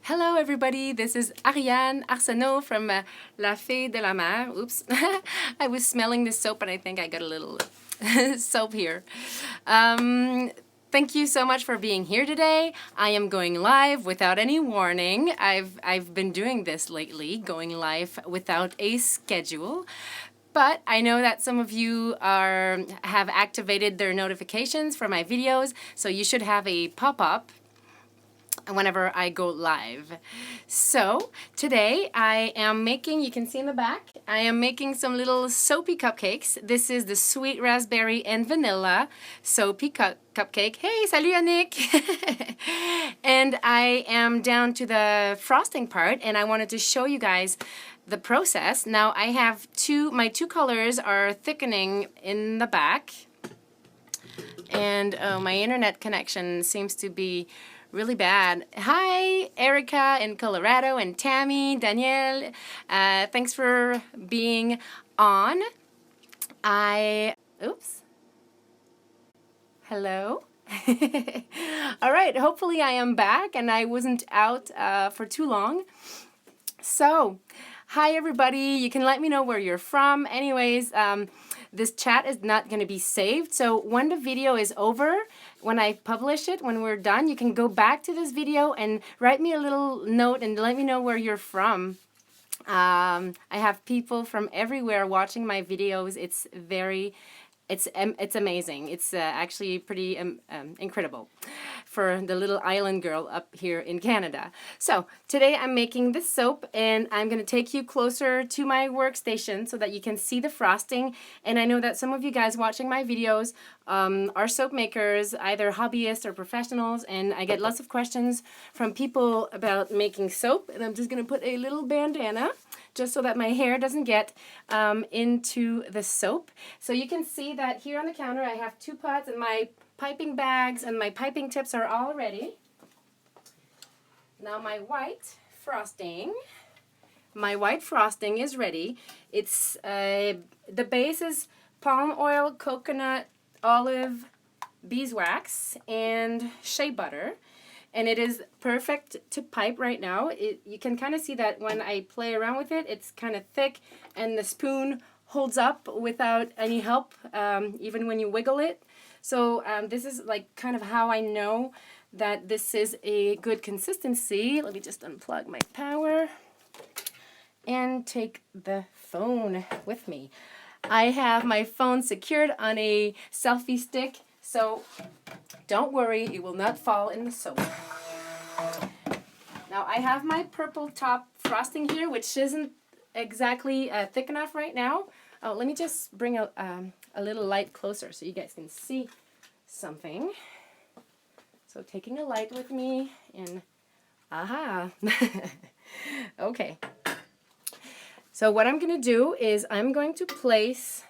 Hello everybody, this is Ariane Arsenault from La Fée de la Mer. Oops, I was smelling this soap and I think I got a little soap here. Thank you so much for being here today. I am going live without any warning. I've been doing this lately, going live without a schedule. But I know that some of you have activated their notifications for my videos, so you should have a pop-up whenever I go live. So today I am making, you can see in the back, I am making some little soapy cupcakes. This is the sweet raspberry and vanilla soapy cupcake. Hey, salut Yannick! And I am down to the frosting part and I wanted to show you guys the process. Now I have my two colors are thickening in the back, and my internet connection seems to be really bad. Hi, Erica in Colorado, and Tammy, Danielle. Thanks for being on. Oops. Hello. All right, hopefully I am back and I wasn't out for too long. So, hi everybody. You can let me know where you're from. Anyways, this chat is not going to be saved. So when the video is over, when I publish it, when we're done, you can go back to this video and write me a little note and let me know where you're from. I have people from everywhere watching my videos. It's amazing. It's actually pretty incredible for the little island girl up here in Canada. So today I'm making this soap and I'm going to take you closer to my workstation so that you can see the frosting. And I know that some of you guys watching my videos are soap makers, either hobbyists or professionals, and I get lots of questions from people about making soap. And I'm just going to put a little bandana just so that my hair doesn't get into the soap. So you can see that here on the counter I have two pots and my piping bags and my piping tips are all ready. Now my white frosting is ready. It's the base is palm oil, coconut, olive, beeswax, and shea butter. And it is perfect to pipe right now. You can kind of see that when I play around with it, it's kind of thick and the spoon holds up without any help, even when you wiggle it. So this is like kind of how I know that this is a good consistency. Let me just unplug my power and take the phone with me. I have my phone secured on a selfie stick, so don't worry, it will not fall in the soap. Now I have my purple top frosting here, which isn't exactly thick enough right now. Oh, let me just bring a little light closer so you guys can see something. So taking a light with me and aha. Okay. So what I'm going to do is I'm going to place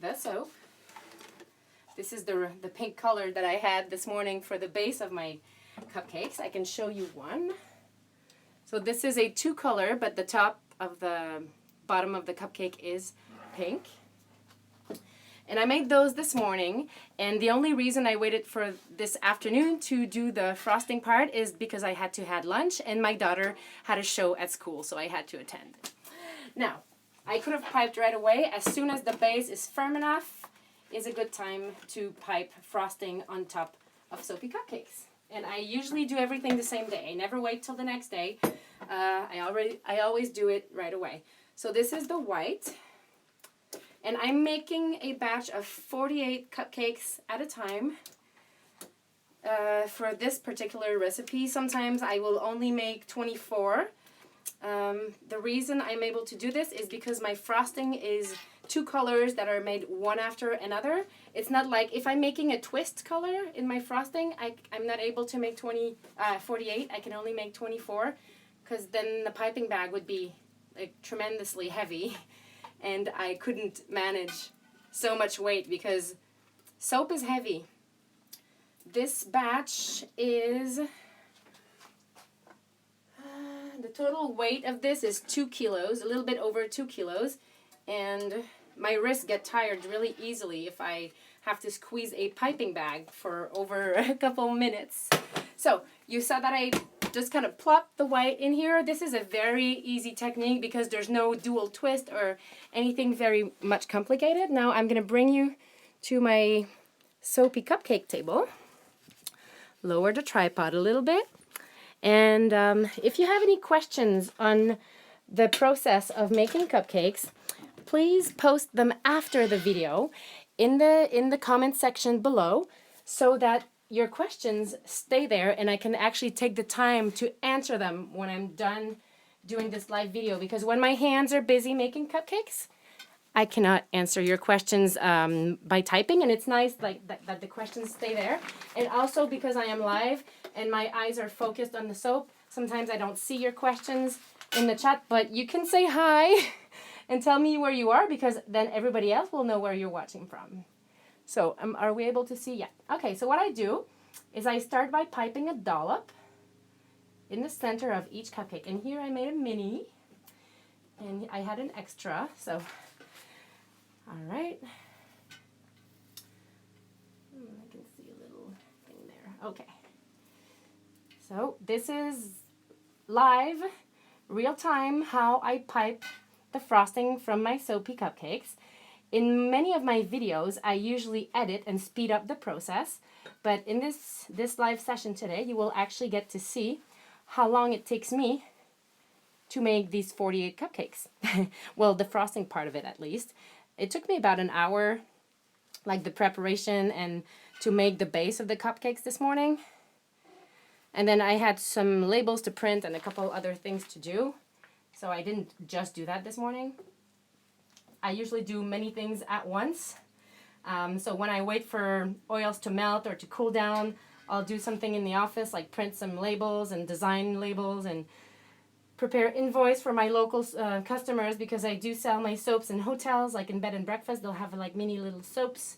the soap. This is the pink color that I had this morning for the base of my cupcakes. I can show you one. So this is a two color, but the top of the bottom of the cupcake is pink. And I made those this morning, and the only reason I waited for this afternoon to do the frosting part is because I had to have lunch, and my daughter had a show at school, so I had to attend. Now, I could have piped right away. As soon as the base is firm enough, is a good time to pipe frosting on top of soapy cupcakes. And I usually do everything the same day. I never wait till the next day. I always do it right away. So this is the white. And I'm making a batch of 48 cupcakes at a time for this particular recipe. Sometimes I will only make 24. The reason I'm able to do this is because my frosting is two colors that are made one after another. It's not like if I'm making a twist color in my frosting, I'm not able to make 48. I can only make 24 because then the piping bag would be like tremendously heavy and I couldn't manage so much weight because soap is heavy. This batch is the total weight of this is 2 kilos, a little bit over 2 kilos, and my wrists get tired really easily if I have to squeeze a piping bag for over a couple minutes. So you saw that I just kind of plop the white in here. This is a very easy technique because there's no dual twist or anything very much complicated. Now I'm going to bring you to my Soapy Cupcake table. Lower the tripod a little bit. And if you have any questions on the process of making cupcakes, please post them after the video in the comment section below so that your questions stay there and I can actually take the time to answer them when I'm done doing this live video, because when my hands are busy making cupcakes, I cannot answer your questions by typing, and it's nice like that the questions stay there. And also because I am live and my eyes are focused on the soap, sometimes I don't see your questions in the chat, but you can say hi and tell me where you are, because then everybody else will know where you're watching from. So are we able to see? Yeah. Okay, so what I do is I start by piping a dollop in the center of each cupcake. And here I made a mini, and I had an extra, so all right. I can see a little thing there. Okay. So this is live, real time, how I pipe the frosting from my Soapy Cupcakes. In many of my videos, I usually edit and speed up the process, but in this live session today, you will actually get to see how long it takes me to make these 48 cupcakes. Well, the frosting part of it at least. It took me about an hour, like the preparation and to make the base of the cupcakes this morning. And then I had some labels to print and a couple other things to do. So I didn't just do that this morning. I usually do many things at once. So when I wait for oils to melt or to cool down, I'll do something in the office, like print some labels and design labels and prepare invoice for my local customers, because I do sell my soaps in hotels, like in bed and breakfast. They'll have like mini little soaps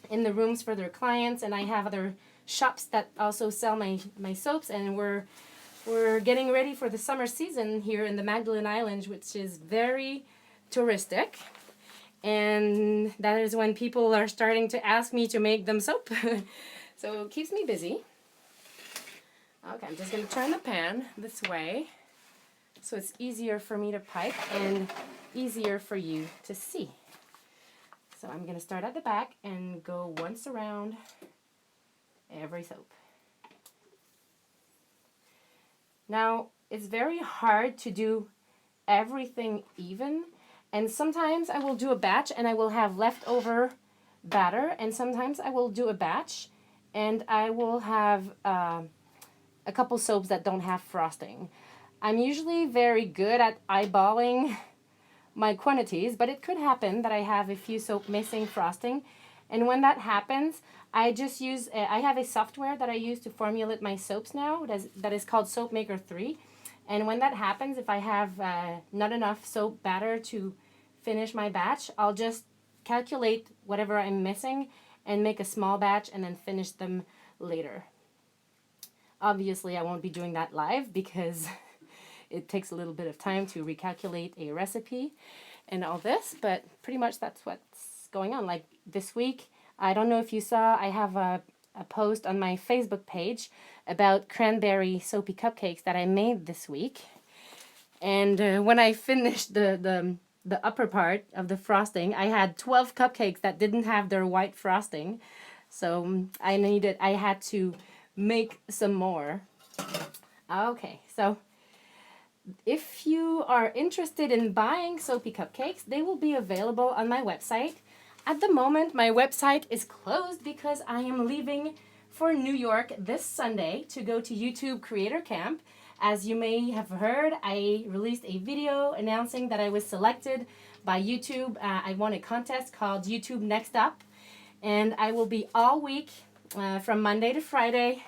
in the rooms for their clients, and I have other shops that also sell my soaps, and we're getting ready for the summer season here in the Magdalene Islands, which is very touristic, and that is when people are starting to ask me to make them soap. So it keeps me busy. Okay, I'm just going to turn the pan this way so it's easier for me to pipe and easier for you to see. So I'm going to start at the back and go once around every soap. Now, it's very hard to do everything even, and sometimes I will do a batch and I will have leftover batter, and sometimes I will do a batch and I will have a couple soaps that don't have frosting. I'm usually very good at eyeballing my quantities, but it could happen that I have a few soap missing frosting, and when that happens, I just use, I have a software that I use to formulate my soaps now that is called Soapmaker 3. And when that happens, if I have not enough soap batter to finish my batch, I'll just calculate whatever I'm missing and make a small batch and then finish them later. Obviously, I won't be doing that live because it takes a little bit of time to recalculate a recipe and all this, but pretty much that's what's going on. Like this week, I don't know if you saw, I have a post on my Facebook page about cranberry soapy cupcakes that I made this week. And when I finished the upper part of the frosting, I had 12 cupcakes that didn't have their white frosting. So I had to make some more. Okay, so if you are interested in buying Soapy Cupcakes, they will be available on my website. At the moment, my website is closed because I am leaving for New York this Sunday to go to YouTube Creator Camp. As you may have heard, I released a video announcing that I was selected by YouTube. I won a contest called YouTube Next Up, and I will be all week from Monday to Friday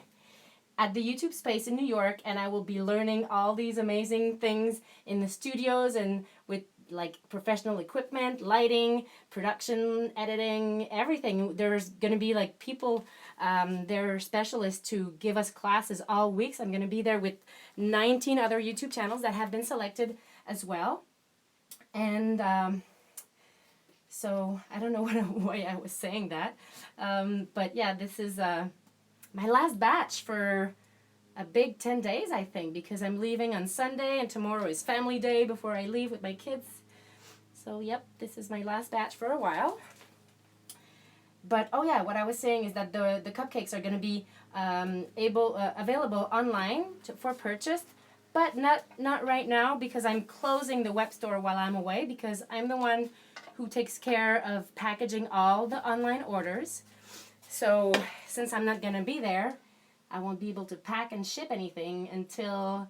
at the YouTube space in New York, and I will be learning all these amazing things in the studios and with like professional equipment, lighting, production, editing, everything. There's going to be like people, they're specialists to give us classes all week. So I'm going to be there with 19 other YouTube channels that have been selected as well. And so I don't know why I was saying that. But yeah, this is my last batch for a big 10 days, I think, because I'm leaving on Sunday and tomorrow is family day before I leave with my kids. So, yep, this is my last batch for a while. But, oh yeah, what I was saying is that the cupcakes are going to be available online for purchase, but not right now because I'm closing the web store while I'm away because I'm the one who takes care of packaging all the online orders. So, since I'm not going to be there, I won't be able to pack and ship anything until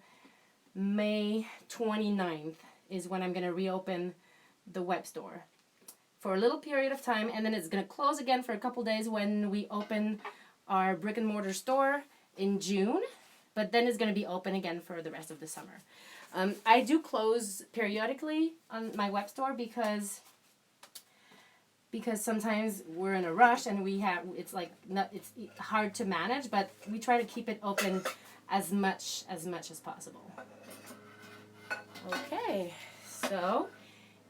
May 29th is when I'm going to reopen the web store for a little period of time, and then it's going to close again for a couple days when we open our brick and mortar store in June, but then it's going to be open again for the rest of the summer. I do close periodically on my web store because sometimes we're in a rush and it's hard to manage, but we try to keep it open as much as possible. Okay, so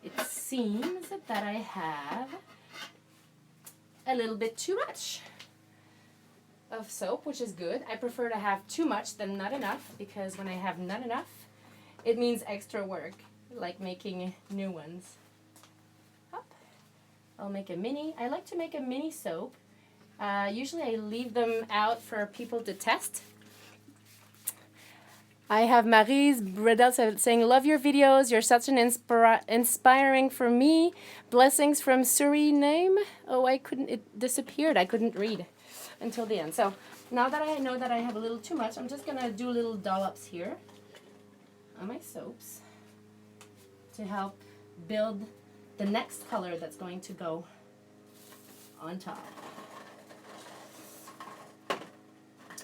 it seems that I have a little bit too much of soap, which is good. I prefer to have too much than not enough, because when I have not enough, it means extra work, like making new ones. I'll make a mini. I like to make a mini soap. Usually I leave them out for people to test. I have Marie's Bredel saying, love your videos. You're such an inspiring for me. Blessings from Suriname. Oh, it disappeared. I couldn't read until the end. So now that I know that I have a little too much, I'm just going to do little dollops here on my soaps to help build the next color that's going to go on top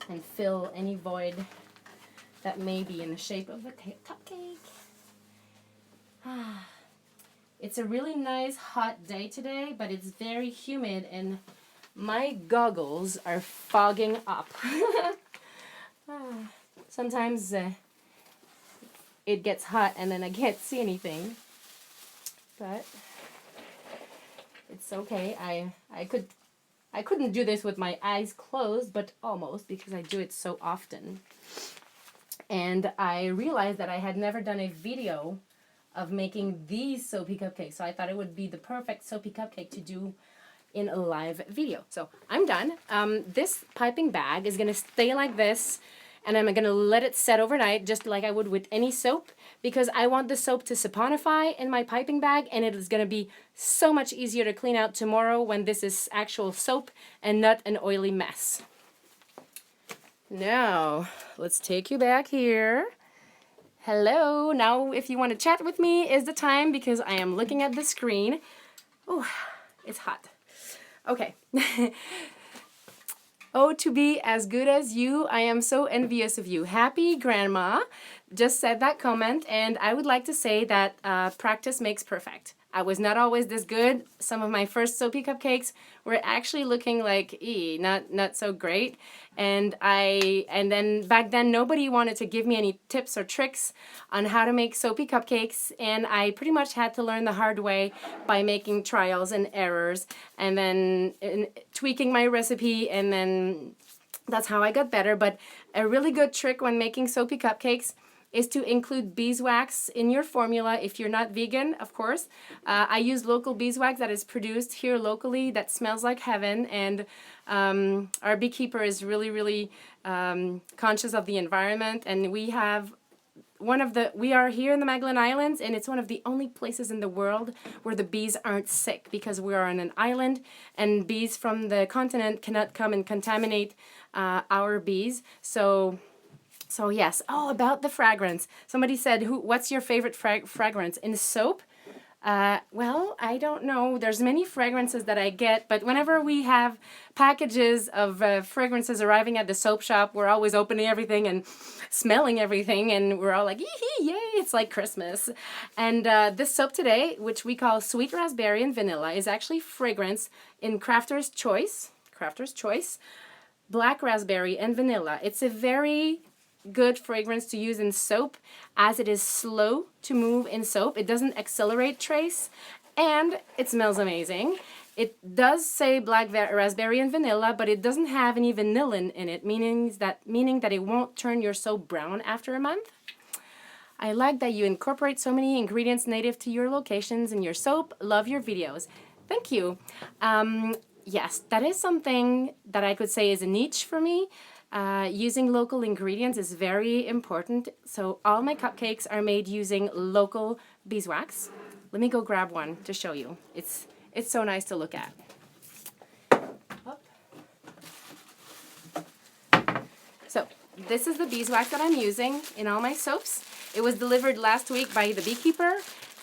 and fill any void that may be in the shape of a cupcake. It's a really nice hot day today, but it's very humid and my goggles are fogging up. Sometimes it gets hot and then I can't see anything, but it's okay. I couldn't do this with my eyes closed, but almost, because I do it so often. And I realized that I had never done a video of making these soapy cupcakes, so I thought it would be the perfect soapy cupcake to do in a live video. So I'm done. This piping bag is going to stay like this, and I'm going to let it set overnight, just like I would with any soap, because I want the soap to saponify in my piping bag, and it is going to be so much easier to clean out tomorrow when this is actual soap and not an oily mess. Now, let's take you back here. Hello. Now, if you want to chat with me, is the time, because I am looking at the screen. Oh, it's hot. Okay. Oh, to be as good as you. I am so envious of you. Happy Grandma just said that comment, and I would like to say that practice makes perfect. I was not always this good. Some of my first soapy cupcakes were actually looking like not so great. And then back then nobody wanted to give me any tips or tricks on how to make soapy cupcakes, and I pretty much had to learn the hard way by making trials and errors and then tweaking my recipe, and then that's how I got better. But a really good trick when making soapy cupcakes is to include beeswax in your formula if you're not vegan, of course. I use local beeswax that is produced here locally that smells like heaven, and our beekeeper is really, really conscious of the environment, and we are here in the Madeleine Islands, and it's one of the only places in the world where the bees aren't sick, because we are on an island and bees from the continent cannot come and contaminate our bees. So yes. Oh, about the fragrance. Somebody said, what's your favorite fragrance in soap? Well, I don't know. There's many fragrances that I get, but whenever we have packages of fragrances arriving at the soap shop, we're always opening everything and smelling everything, and we're all like, yay, it's like Christmas. And this soap today, which we call Sweet Raspberry and Vanilla, is actually fragrance in Crafter's Choice, Black Raspberry and Vanilla. It's a very good fragrance to use in soap, as it is slow to move in soap. It doesn't accelerate trace, and it smells amazing. It does say black raspberry and vanilla, but it doesn't have any vanillin in it, meaning that it won't turn your soap brown after a month. I like that you incorporate so many ingredients native to your locations in your soap. Love your videos. Thank you. Yes, that is something that I could say is a niche for me. Using local ingredients is very important. So all my cupcakes are made using local beeswax. Let me go grab one to show you. It's so nice to look at. Up. So this is the beeswax that I'm using in all my soaps. It was delivered last week by the beekeeper,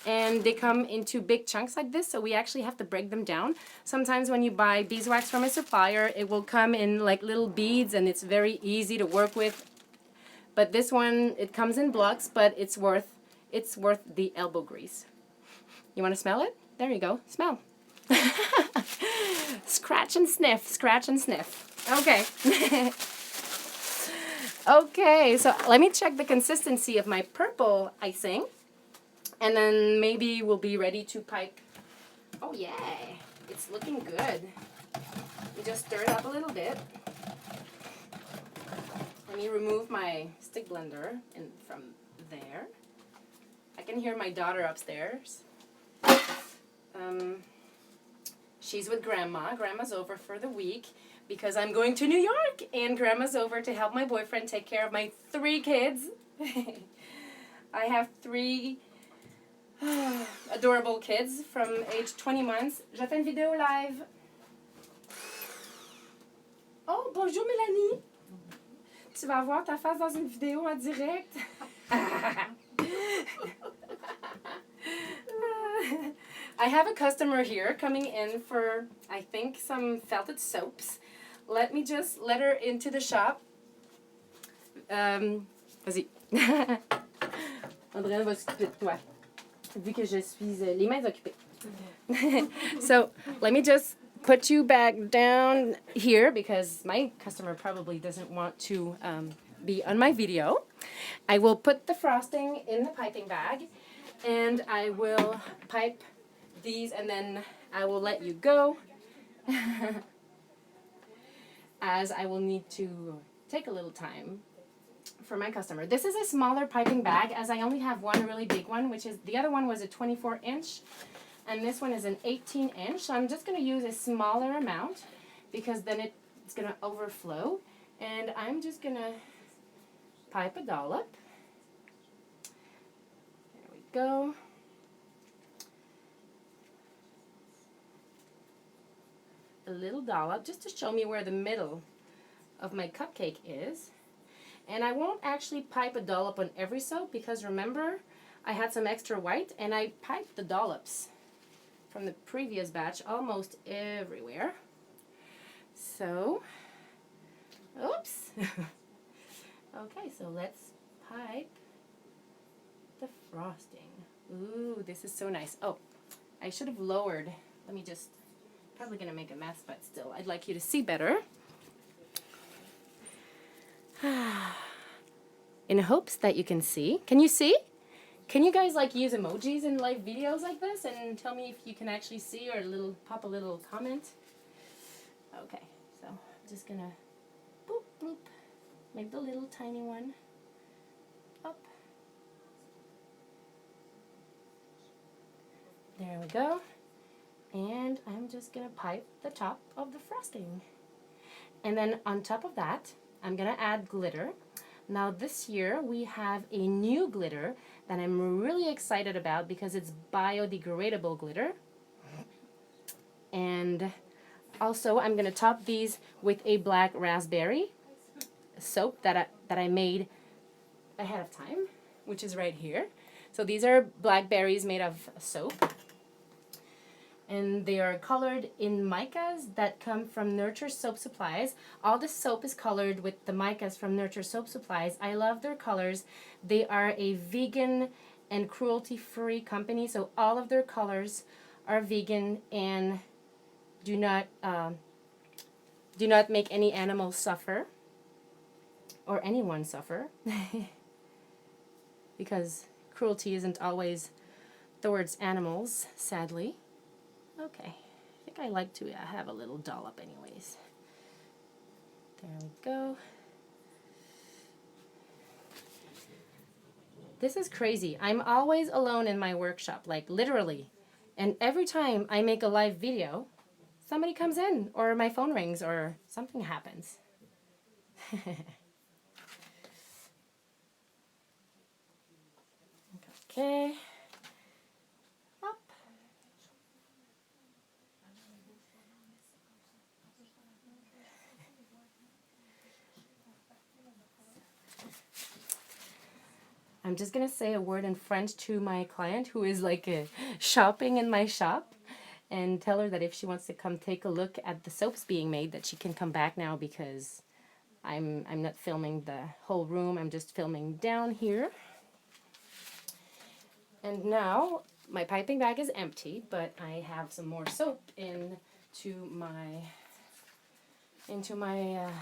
and they come into big chunks like this, so we actually have to break them down. Sometimes when you buy beeswax from a supplier, it will come in like little beads, and it's very easy to work with. But this one, it comes in blocks, but it's worth the elbow grease. You want to smell it? There you go. Smell. Scratch and sniff. Scratch and sniff. Okay. Okay, so let me check the consistency of my purple icing, and then maybe we'll be ready to pipe. Oh yeah, it's looking good. We just stir it up a little bit. Let me remove my stick blender from there. I can hear my daughter upstairs. She's with Grandma. Grandma's over for the week because I'm going to New York, and Grandma's over to help my boyfriend take care of my 3 kids. I have 3 adorable kids from age 20 months. Je fais une vidéo live. Oh, bonjour Mélanie. Tu vas voir ta face dans une vidéo en direct. I have a customer here coming in for, I think, some felted soaps. Let me just let her into the shop. Vas-y. Andréane va s'occuper de toi, vu que je suis les mains occupées. So, let me just put you back down here because my customer probably doesn't want to be on my video. I will put the frosting in the piping bag, and I will pipe these, and then I will let you go as I will need to take a little time for my customer. This is a smaller piping bag, as I only have one really big one, which is, the other one was a 24-inch, and this one is an 18-inch. So I'm just going to use a smaller amount because then it's going to overflow, and I'm just going to pipe a dollop. There we go. A little dollop just to show me where the middle of my cupcake is. And I won't actually pipe a dollop on every soap because remember, I had some extra white and I piped the dollops from the previous batch almost everywhere. So, oops. Okay, so let's pipe the frosting. Ooh, this is so nice. Oh, I should have lowered. Let me just, probably gonna make a mess, but still, I'd like you to see better. In hopes that you can see. Can you see? Can you guys like use emojis in live videos like this and tell me if you can actually see, or pop a little comment? Okay, so I'm just gonna boop, boop, make the little tiny one up. There we go. And I'm just gonna pipe the top of the frosting. And then on top of that, I'm gonna add glitter. Now this year we have a new glitter that I'm really excited about because it's biodegradable glitter. And also I'm gonna top these with a black raspberry soap that I made ahead of time, which is right here. So these are blackberries made of soap. And they are colored in micas that come from Nurture Soap Supplies. All the soap is colored with the micas from Nurture Soap Supplies. I love their colors. They are a vegan and cruelty-free company, so all of their colors are vegan and do not make any animals suffer or anyone suffer because cruelty isn't always towards animals, sadly. Okay, I think I like to have a little dollop anyways. There we go. This is crazy. I'm always alone in my workshop, like literally. And every time I make a live video, somebody comes in or my phone rings or something happens. Okay. Up. I'm just going to say a word in French to my client who is like shopping in my shop, and tell her that if she wants to come take a look at the soaps being made, that she can come back now, because I'm not filming the whole room. I'm just filming down here. And now my piping bag is empty, but I have some more soap into my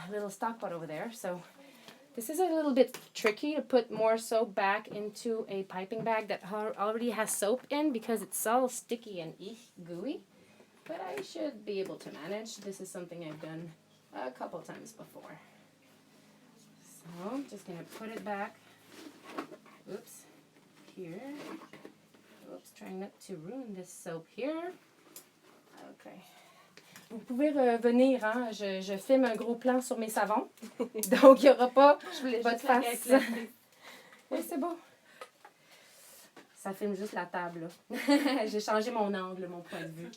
little stock pot over there. So this is a little bit tricky to put more soap back into a piping bag that already has soap in, because it's all sticky and gooey. But I should be able to manage. This is something I've done a couple times before. So I'm just going to put it back. Oops. Here. Oops, trying not to ruin this soap here. Okay. Vous pouvez revenir, hein? Je filme un gros plan sur mes savons. Donc, il n'y aura pas votre face. Oui, c'est beau. Ça filme juste la table. J'ai changé mon angle, mon point de vue.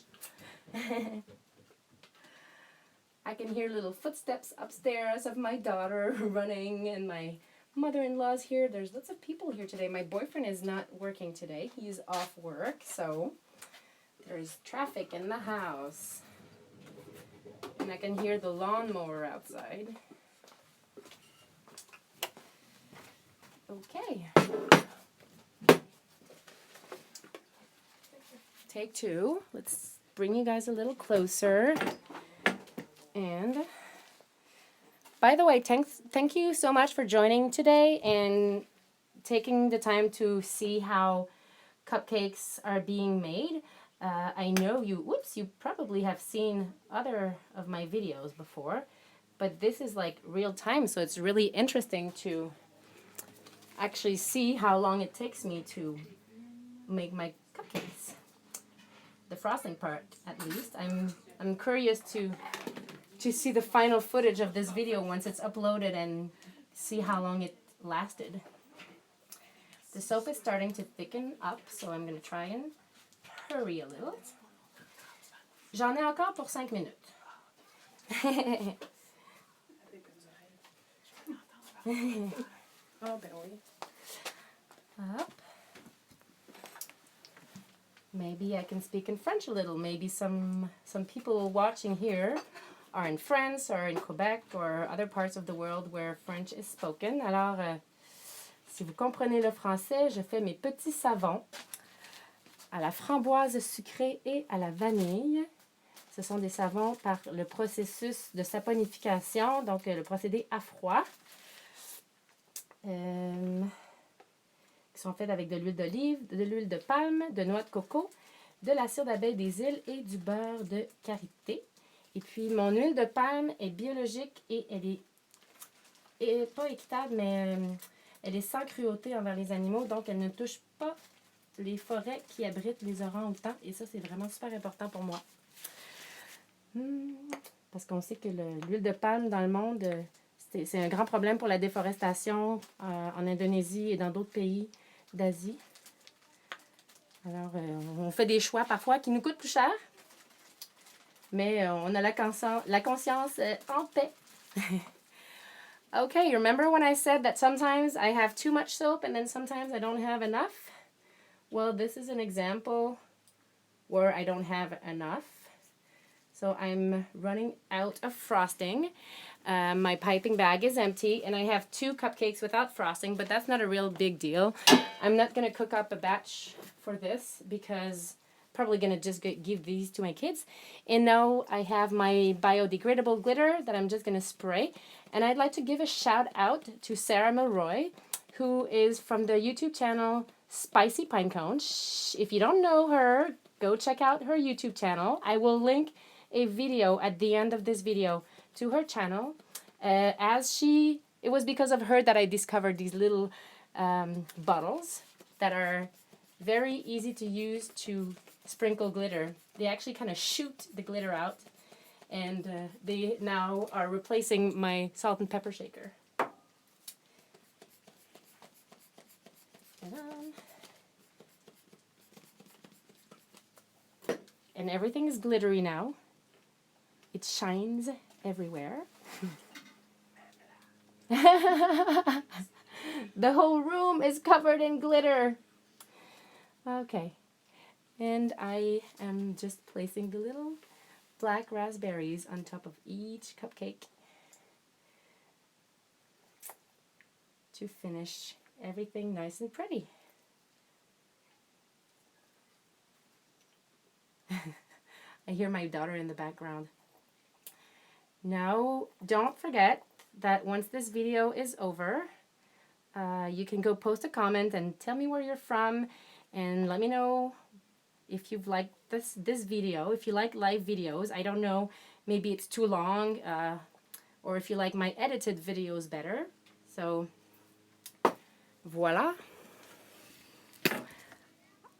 I can hear little footsteps upstairs of my daughter running, and my mother-in-law's here. There's lots of people here today. My boyfriend is not working today. He's off work, so there's traffic in the house. And I can hear the lawnmower outside. Okay. Take two. Let's bring you guys a little closer. And by the way, thank you so much for joining today and taking the time to see how cupcakes are being made. I know you probably have seen other of my videos before, but this is like real time, so it's really interesting to actually see how long it takes me to make my cupcakes. The frosting part, at least. I'm curious to see the final footage of this video once it's uploaded and see how long it lasted. The soap is starting to thicken up, so I'm going to try and hurry a little. J'en ai encore pour 5 minutes. Oh, ben oui. Up. Maybe I can speak in French a little. Maybe some people watching here are in France or in Quebec or other parts of the world where French is spoken. Alors, si vous comprenez le français, je fais mes petits savons à la framboise sucrée et à la vanille. Ce sont des savons par le processus de saponification, donc le procédé à froid, qui sont faits avec de l'huile d'olive, de l'huile de palme, de noix de coco, de la cire d'abeille des îles et du beurre de karité. Et puis, mon huile de palme est biologique et elle est pas équitable, mais elle est sans cruauté envers les animaux, donc elle ne touche pas les forêts qui abritent les orang-outans. Et ça, c'est vraiment super important pour moi. Parce qu'on sait que l'huile de palme dans le monde, c'est un grand problème pour la déforestation en Indonésie et dans d'autres pays d'Asie. Alors, on fait des choix parfois qui nous coûtent plus cher, mais on a la conscience en paix. Okay, you remember when I said that sometimes I have too much soap and then sometimes I don't have enough? Well, this is an example where I don't have enough. So I'm running out of frosting. My piping bag is empty, and I have 2 cupcakes without frosting, but that's not a real big deal. I'm not going to cook up a batch for this because I'm probably going to just give these to my kids. And now I have my biodegradable glitter that I'm just going to spray. And I'd like to give a shout out to Sarah Milroy, who is from the YouTube channel Spicy Pinecone. If you don't know her, go check out her YouTube channel. I will link a video at the end of this video to her channel. It was because of her that I discovered these little bottles that are very easy to use to sprinkle glitter. They actually kind of shoot the glitter out, and they now are replacing my salt and pepper shaker. And everything is glittery now. It shines everywhere. The whole room is covered in glitter. Okay. And I am just placing the little black raspberries on top of each cupcake to finish everything nice and pretty. I hear my daughter in the background. Now, don't forget that once this video is over, you can go post a comment and tell me where you're from, and let me know if you've liked this video, if you like live videos. I don't know, maybe it's too long, or if you like my edited videos better. So, voila.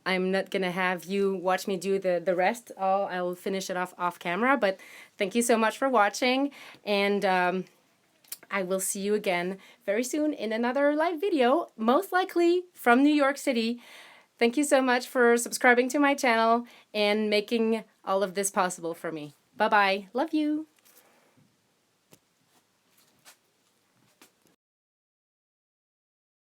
I'm not going to have you watch me do the rest. I will finish it off camera, but thank you so much for watching, and I will see you again very soon in another live video, most likely from New York City. Thank you so much for subscribing to my channel and making all of this possible for me. Bye-bye. Love you.